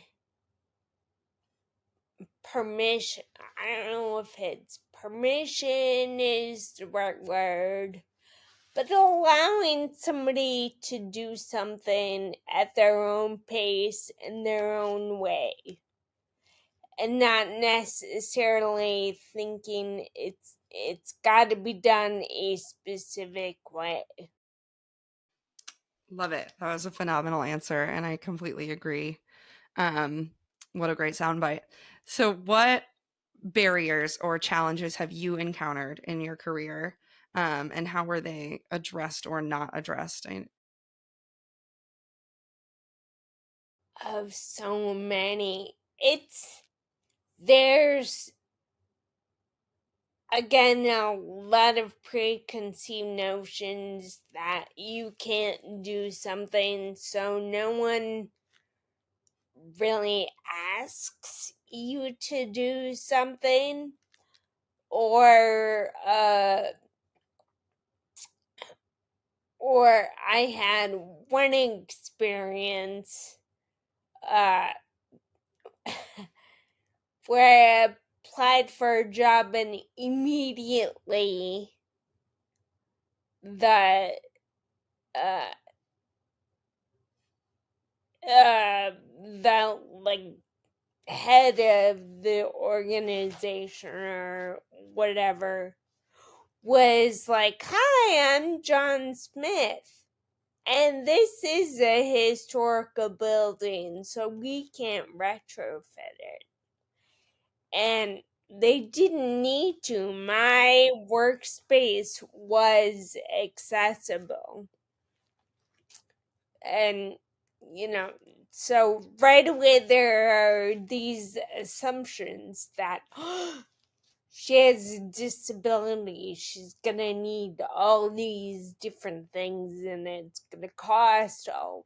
D: permission. I don't know if it's permission is the right word, but allowing somebody to do something at their own pace in their own way, and not necessarily thinking it's got to be done a specific way.
B: Love it. That was a phenomenal answer, and I completely agree. What a great soundbite. So what barriers or challenges have you encountered in your career, and how were they addressed or not addressed?
D: Of so many. There's again a lot of preconceived notions that you can't do something, so no one really asks you to do something. Or I had one experience uh where I applied for a job and immediately the uh the like head of the organization or whatever was like, "Hi, I'm John Smith, and this is a historical building, so we can't retrofit it." And they didn't need to. My workspace was accessible. And, you know, so right away there are these assumptions that she has a disability, she's gonna need all these different things, and it's gonna cost all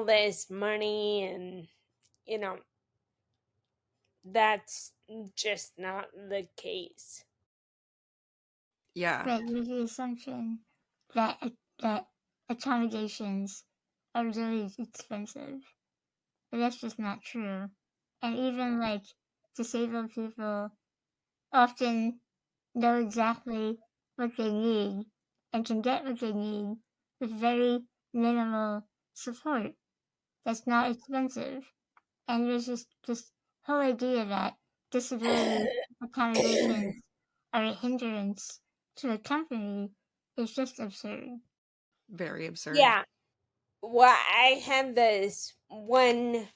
D: this money, and you know, that's just not the case.
B: Yeah.
C: Right, with the assumption that that accommodations are really expensive, but that's just not true. And even like disabled people often know exactly what they need and can get what they need with very minimal support. That's not expensive. And there's just this whole idea that disability accommodations are a hindrance to a company is just absurd.
B: Very absurd.
D: Yeah. Well, I had this one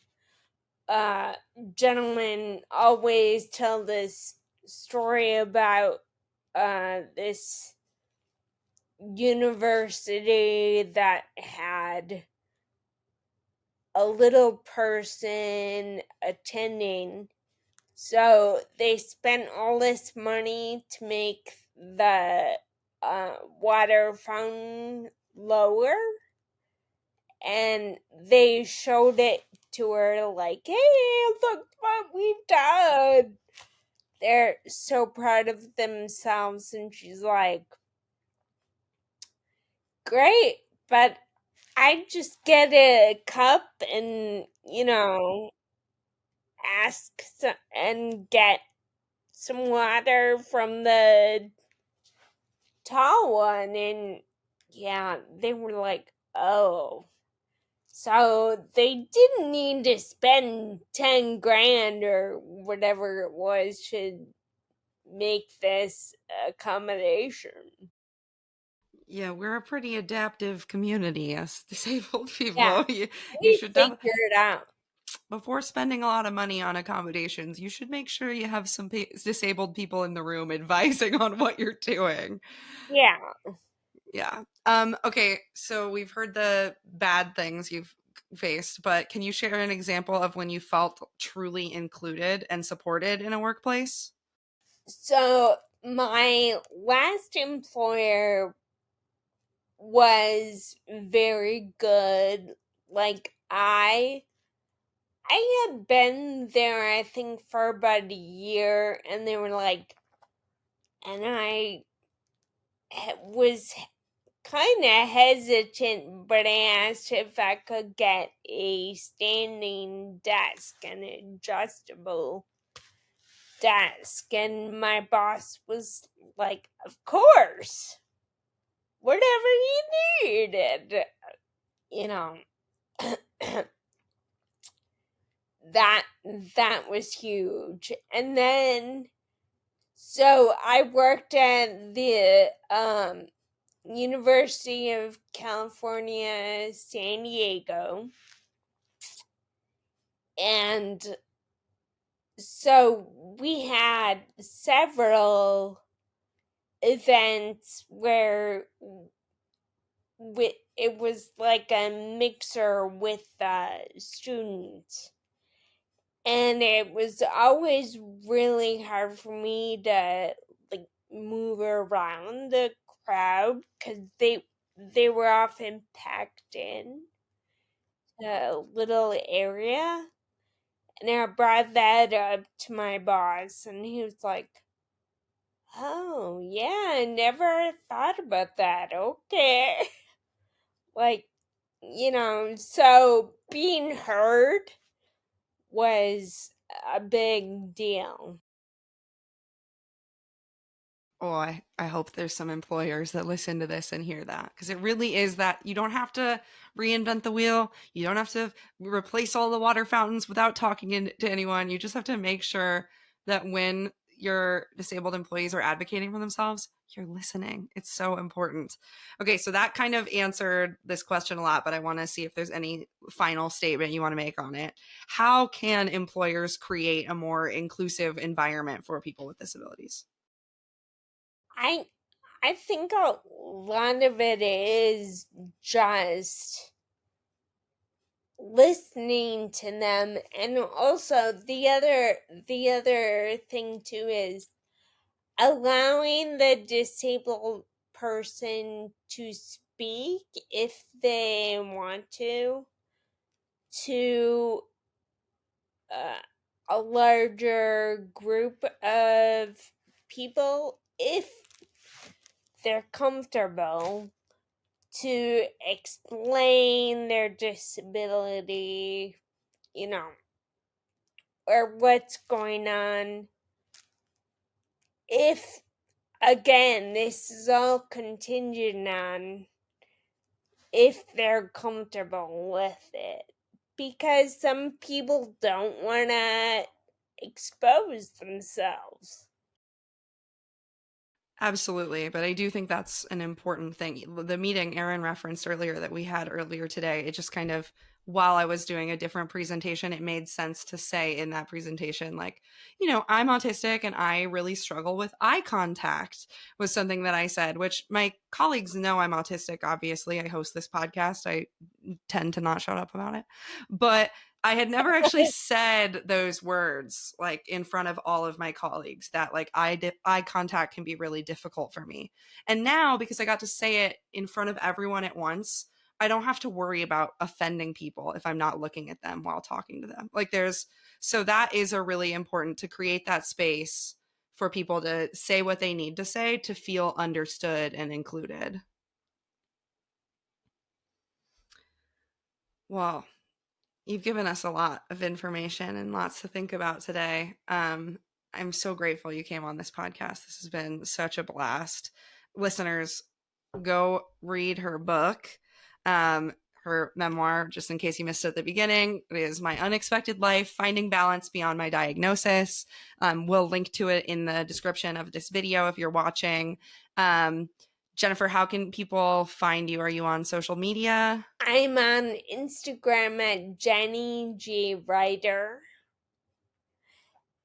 D: gentleman always tell this story about this university that had a little person attending. So they spent all this money to make the water fountain lower, and they showed it to her like, "Hey, look what we've done." They're so proud of themselves, and she's like, "Great, but I just get a cup and, ask and get some water from the tall one." And yeah, they were like, "Oh." So they didn't need to spend 10 grand or whatever it was to make this accommodation.
B: Yeah, we're a pretty adaptive community as disabled
D: Yeah,
B: people. You
D: we
B: should
D: figured it out.
B: before spending a lot of money on accommodations, you should make sure you have some disabled people in the room advising on what you're doing.
D: Yeah.
B: Yeah. Okay, so we've heard the bad things you've faced, but can you share an example of when you felt truly included and supported in a workplace?
D: So my last employer was very good. Like I had been there I think for about a year, and they were like, and I was kind of hesitant, but I asked if I could get a standing desk, an adjustable desk, and my boss was like, "Of course, whatever you needed." You know, that was huge. And then so I worked at the University of California, San Diego, And so we had several events where it was like a mixer with students, and it was always really hard for me to like move around the crowd because they were often packed in a little area. And I brought that up to my boss, and he was like, "Oh, yeah, I never thought about that. Okay." Like, so being heard was a big deal.
B: Oh, I hope there's some employers that listen to this and hear that, because it really is that you don't have to reinvent the wheel. You don't have to replace all the water fountains without talking to anyone. You just have to make sure that when your disabled employees are advocating for themselves, you're listening. It's so important. Okay, so that kind of answered this question a lot, but I want to see if there's any final statement you want to make on it. How can employers create a more inclusive environment for people with disabilities?
D: I think a lot of it is just listening to them, and also the other thing too is allowing the disabled person to speak if they want to uh, a larger group of people if they're comfortable to explain their disability, you know, or what's going on. If, again, this is all contingent on if they're comfortable with it. Because some people don't want to expose themselves.
B: Absolutely. But I do think that's an important thing. The meeting Erin referenced earlier that we had earlier today, it just kind of, while I was doing a different presentation, it made sense to say in that presentation, like, I'm autistic and I really struggle with eye contact, was something that I said, which my colleagues know I'm autistic. Obviously, I host this podcast. I tend to not shut up about it. But I had never actually said those words like in front of all of my colleagues, that like eye contact can be really difficult for me. And now, because I got to say it in front of everyone at once, I don't have to worry about offending people if I'm not looking at them while talking to them. So that is a really important, to create that space for people to say what they need to say to feel understood and included. Well, you've given us a lot of information and lots to think about today. I'm so grateful you came on this podcast. This has been such a blast. Listeners, go read her book, her memoir, just in case you missed it at the beginning. It is My Unexpected Life, Finding Balance Beyond My Diagnosis. We'll link to it in the description of this video if you're watching. Jennifer, how can people find you? Are you on social media?
D: I'm on Instagram at Jenny G. Writer,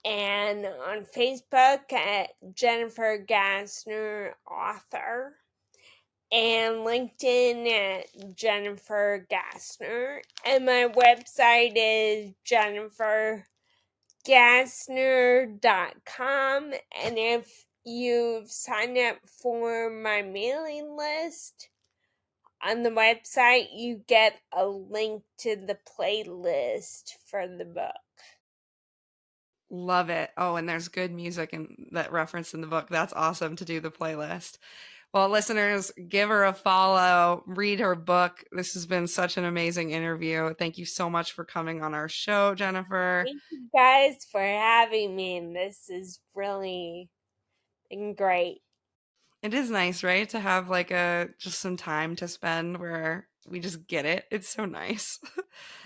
D: and on Facebook at Jennifer Gasner Author, and LinkedIn at Jennifer Gasner. And my website is jennifergasner.com. And if you've signed up for my mailing list on the website, you get a link to the playlist for the book.
B: Love it. Oh, and there's good music in that reference in the book. That's awesome to do the playlist. Well, listeners, give her a follow, read her book. This has been such an amazing interview. Thank you so much for coming on our show, Jennifer.
D: Thank you guys for having me, and this is really been great.
B: It is nice, right? To have like just some time to spend where we just get it. It's so nice.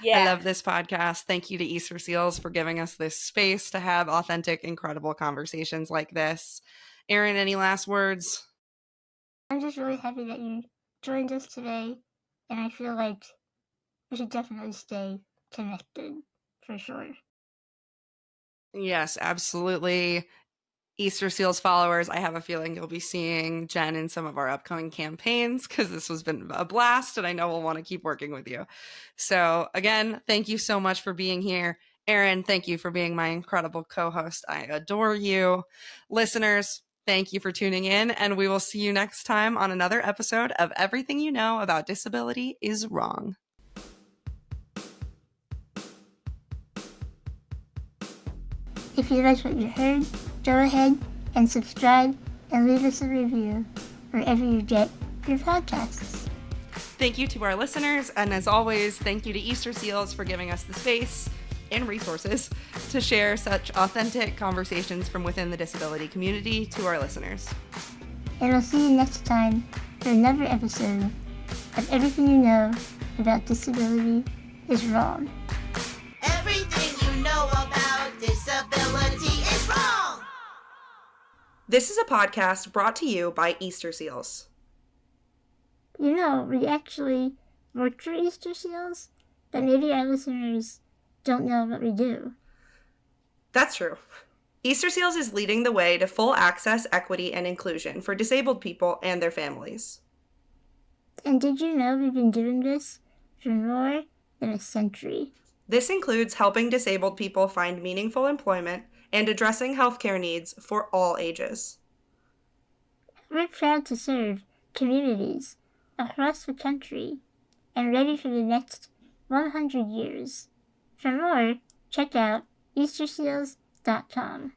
D: Yeah.
B: I love this podcast. Thank you to Easter Seals for giving us this space to have authentic, incredible conversations like this. Erin, any last words?
C: I'm just really happy that you joined us today, and I feel like we should definitely stay connected for sure.
B: Yes, absolutely. Easter Seals followers, I have a feeling you'll be seeing Jen in some of our upcoming campaigns because this has been a blast and I know we'll want to keep working with you. So again, thank you so much for being here. Erin, thank you for being my incredible co-host. I adore you. Listeners, thank you for tuning in, and we will see you next time on another episode of Everything You Know About Disability is Wrong.
C: If you liked what you heard, go ahead and subscribe and leave us a review wherever you get your podcasts.
B: Thank you to our listeners, and as always, thank you to Easter Seals for giving us the space and resources to share such authentic conversations from within the disability community to our listeners.
C: And we'll see you next time for another episode of Everything You Know About Disability is Wrong.
A: Everything you know about disability is wrong.
B: This is a podcast brought to you by Easter Seals.
C: You know, we actually work for Easter Seals, but maybe our listeners don't know what we do.
B: That's true. Easter Seals is leading the way to full access, equity, and inclusion for disabled people and their families.
C: And did you know we've been doing this for more than a century?
B: This includes helping disabled people find meaningful employment and addressing healthcare needs for all ages.
C: We're proud to serve communities across the country and ready for the next 100 years. For more, check out easterseals.com.